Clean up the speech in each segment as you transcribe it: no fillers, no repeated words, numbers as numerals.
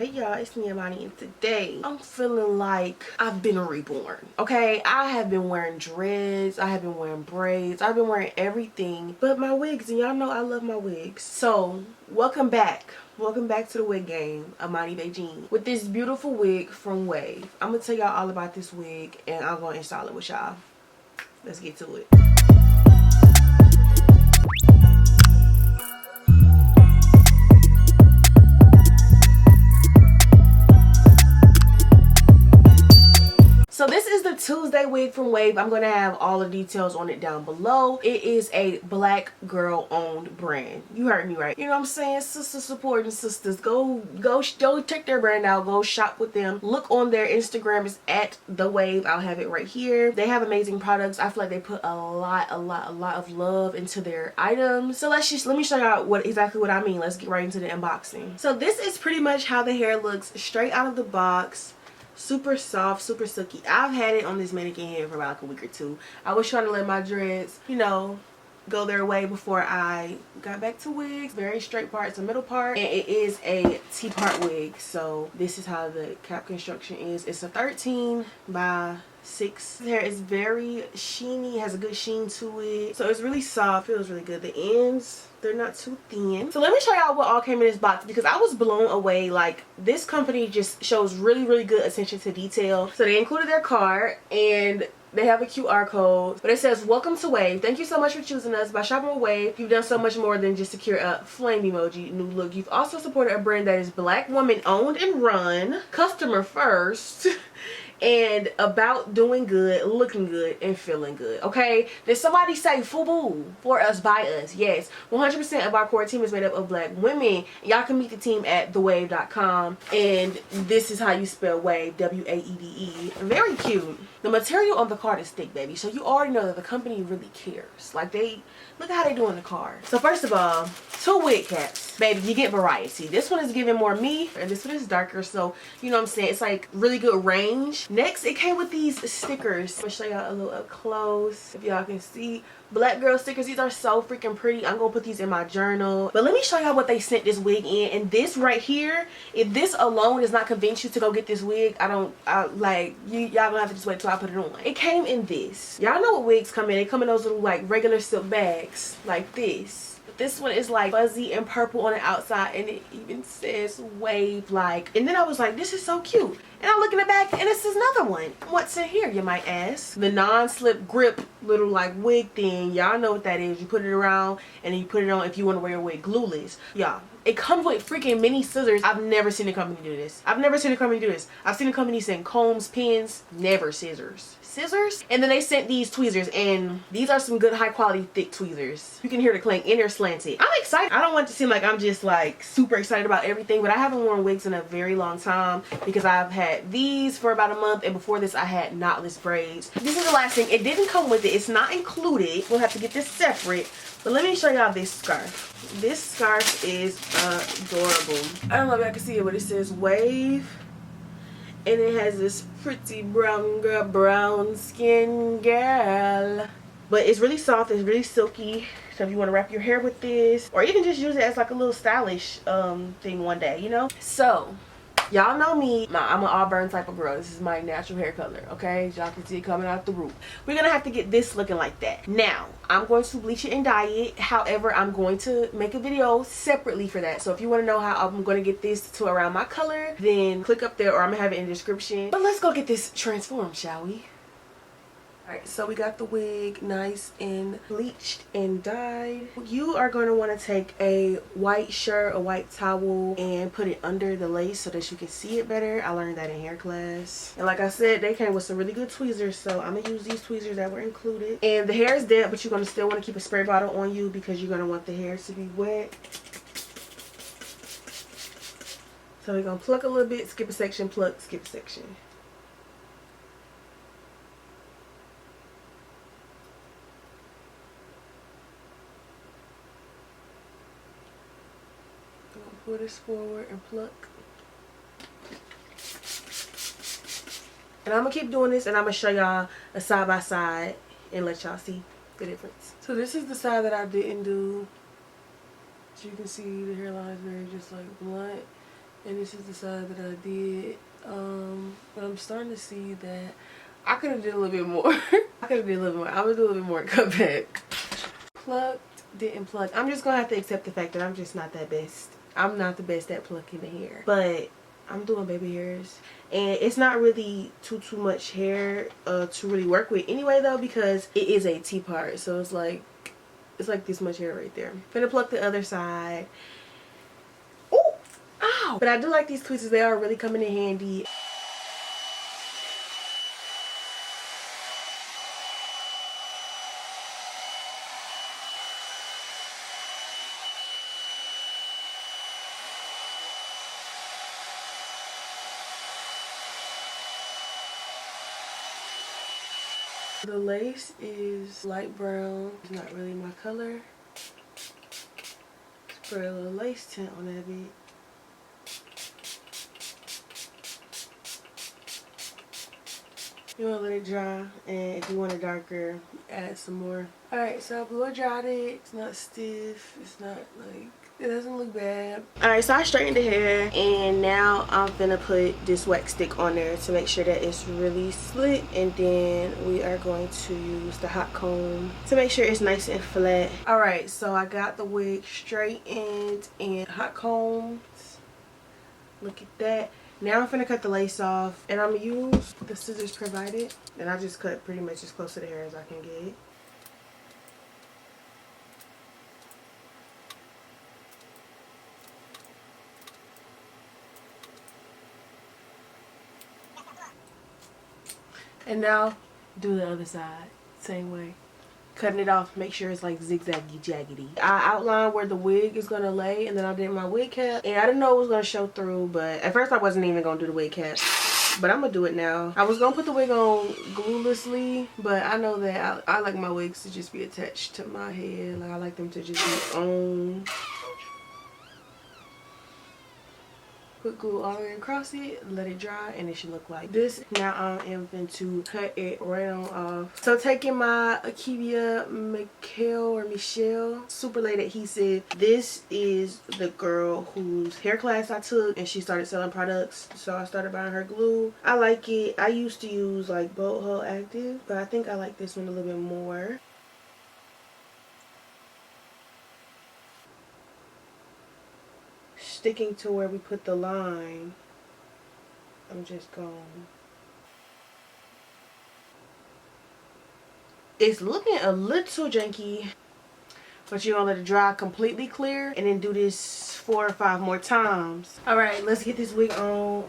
Hey y'all, it's me Amani, and today I'm feeling like I've been reborn. Okay, I have been wearing dreads, I have been wearing braids, I've been wearing everything but my wigs, and y'all know I love my wigs. So welcome back to the wig game, Amani Bejean, with this beautiful wig from Waeve. I'm gonna tell y'all all about this wig and I'm gonna install it with y'all. Let's get to it. So this is the Tuesday wig from Waeve. I'm going to have all the details on it down below. It is a black girl owned brand. You heard me right. You know what I'm saying? Sisters supporting sisters. Go check their brand out. Go shop with them. Look on their Instagram. It's at the Waeve. I'll have it right here. They have amazing products. I feel like they put a lot of love into their items. So let me show y'all exactly what I mean. Let's get right into the unboxing. So this is pretty much how the hair looks straight out of the box. Super soft, super silky. I've had it on this mannequin head for about like a week or two. I was trying to let my dreads, you know, go their way before I got back to wigs. Very straight part, it's a middle part, and it is a T-part wig. So this is how the cap construction is. It's a 13 by 6. The hair is very sheeny, has a good sheen to it, so it's really soft, feels really good. The ends, they're not too thin. So let me show y'all what all came in this box, because I was blown away. Like, this company just shows really good attention to detail. So they included their card and they have a QR code, but it says, "Welcome to Waeve. Thank you so much for choosing us. By shopping with Waeve, you've done so much more than just secure a flame emoji, new look. You've also supported a brand that is black woman owned and run, customer first, and about doing good, looking good, and feeling good." Okay, did somebody say FUBU for us, by us? Yes, 100% of our core team is made up of black women. Y'all can meet the team at thewaeve.com, and this is how you spell Waeve, W-A-E-V-E. Very cute. The material on the card is thick, baby, so you already know that the company really cares. Like, look how they doing the card. So first of all, 2 wig caps, baby. You get variety. This one is giving more me, and this one is darker, so you know what I'm saying, it's like really good range. Next, it came with these stickers. I'm gonna show y'all a little up close if y'all can see. Black girl stickers. These are so freaking pretty. I'm gonna put these in my journal. But let me show y'all what they sent this wig in. And this right here, if this alone does not convince you to go get this wig, y'all gonna have to just wait till I put it on. It came in this. Y'all know what wigs come in. They come in those little like regular silk bags like this. This one is like fuzzy and purple on the outside, and it even says Waeve. Like, and then I was like, this is so cute. And I look in the back, and this is another one. What's in here, you might ask? The non-slip grip little like wig thing. Y'all know what that is. You put it around and then you put it on if you want to wear your wig glueless. Y'all, it comes with freaking mini scissors. I've never seen a company do this. I've seen a company send combs, pins, never scissors. And then they sent these tweezers, and these are some good high quality thick tweezers. You can hear the clank, and they're slanted. I'm excited. I don't want it to seem like I'm just like super excited about everything, but I haven't worn wigs in a very long time because I've had these for about a month, and before this I had knotless braids. This is the last thing. It didn't come with it. It's not included. We'll have to get this separate. But let me show y'all this scarf. This scarf is adorable. I don't know if y'all can see it, but it says Waeve. And it has this pretty brown skin girl. But it's really soft, it's really silky. So if you want to wrap your hair with this, or you can just use it as like a little stylish thing one day, you know? So y'all know me, I'm an auburn type of girl. This is my natural hair color, okay? Y'all can see it coming out the root. We're gonna have to get this looking like that. Now, I'm going to bleach it and dye it. However, I'm going to make a video separately for that. So if you want to know how I'm going to get this to around my color, then click up there, or I'm gonna have it in the description. But let's go get this transformed, shall we? Alright, so we got the wig nice and bleached and dyed. You are going to want to take a white shirt, a white towel, and put it under the lace so that you can see it better. I learned that in hair class. And like I said, they came with some really good tweezers, so I'm going to use these tweezers that were included. And the hair is damp, but you're going to still want to keep a spray bottle on you because you're going to want the hair to be wet. So we're going to pluck a little bit, skip a section, pluck, skip a section. Pull this forward and pluck. And I'm gonna keep doing this, and I'm gonna show y'all a side by side and let y'all see the difference. So this is the side that I didn't do. As you can see, the hairline is very just like blunt. And this is the side that I did. But I'm starting to see that I could have did a little bit more. I could have did a little more. I'm gonna do a little bit more cut back. Plucked, didn't pluck. I'm just gonna have to accept the fact that I'm just not that best. I'm not the best at plucking the hair. But I'm doing baby hairs. And it's not really too much hair to really work with anyway though, because it is a T part. So it's like this much hair right there. Gonna pluck the other side. Oh, ow! But I do like these tweezers. They are really coming in handy. The lace is light brown. It's not really my color. Spray a little lace tint on that bit. You want to let it dry, and if you want it darker, add some more. Alright, so I blow dried it. It's not stiff. It's not like, it doesn't look bad. Alright, so I straightened the hair, and now I'm gonna put this wax stick on there to make sure that it's really slick. And then we are going to use the hot comb to make sure it's nice and flat. Alright, so I got the wig straightened and hot combed. Look at that. Now I'm gonna cut the lace off, and I'm gonna use the scissors provided, and I just cut pretty much as close to the hair as I can get. And now do the other side, same way. Cutting it off, make sure it's like zigzaggy jaggedy. I outlined where the wig is gonna lay, and then I did my wig cap, and I didn't know it was gonna show through, but at first I wasn't even gonna do the wig cap, but I'm gonna do it now. I was gonna put the wig on gluelessly, but I know that I like my wigs to just be attached to my head. Like, I like them to just be on. Put glue all the way across it, let it dry, and it should look like this. Now I am going to cut it right on off. So taking my Akivia Michelle super late adhesive. This is the girl whose hair class I took, and she started selling products, so I started buying her glue. I like it. I used to use like Bold Hole Active, but I think I like this one a little bit more. Sticking to where we put the line, I'm just going. It's looking a little janky, but you're gonna let it dry completely clear, and then do this 4 or 5 more times. All right, let's get this wig on.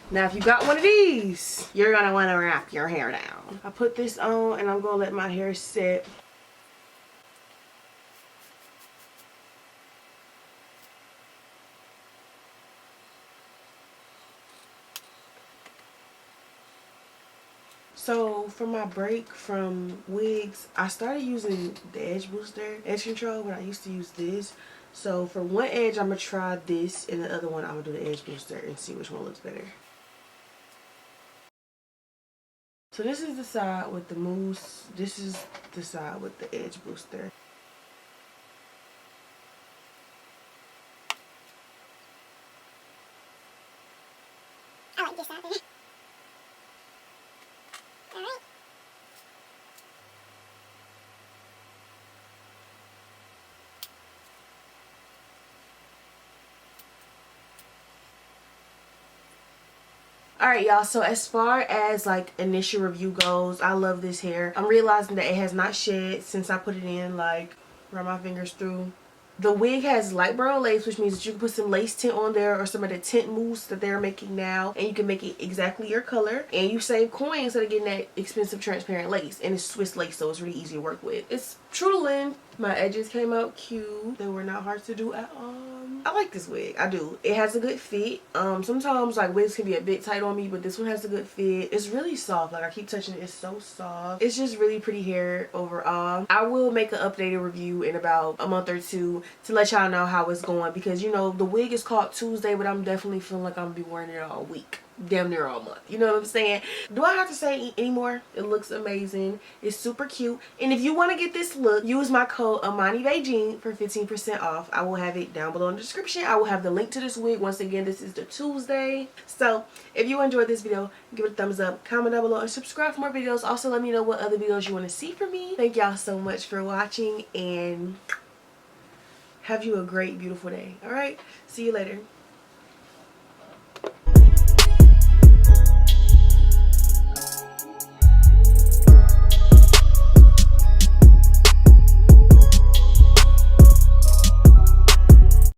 Now if you got one of these, you're gonna want to wrap your hair down. I put this on, and I'm gonna let my hair set. So for my break from wigs, I started using the edge booster, edge control, but I used to use this. So for one edge, I'm gonna try this, and the other one I'm gonna do the edge booster and see which one looks better. So this is the side with the mousse. This is the side with the edge booster. I like this side. Alright. Alright y'all, so as far as like initial review goes, I love this hair. I'm realizing that it has not shed since I put it in, like run my fingers through. The wig has light brown lace, which means that you can put some lace tint on there or some of the tint mousse that they're making now, and you can make it exactly your color, and you save coins instead of getting that expensive transparent lace. And it's Swiss lace, so it's really easy to work with. It's true to length. My edges came out cute. They were not hard to do at all. I like this wig. I do. It has a good fit. Sometimes like wigs can be a bit tight on me, but this one has a good fit. It's really soft. Like I keep touching it. It's so soft. It's just really pretty hair overall. I will make an updated review in about a month or two to let y'all know how it's going, because you know the wig is called Tuesday, but I'm definitely feeling like I'm gonna be wearing it all week, damn near all month. You know what I'm saying? Do I have to say anymore? It looks amazing. It's super cute. And if you want to get this look, use my code Amani Bejean for 15% off. I will have it down below in the description. I will have the link to this wig. Once again, this is the Tuesday. So if you enjoyed this video, give it a thumbs up, comment down below, and subscribe for more videos. Also let me know what other videos you want to see from me. Thank y'all so much for watching, and have you a great beautiful day. All right, see you later.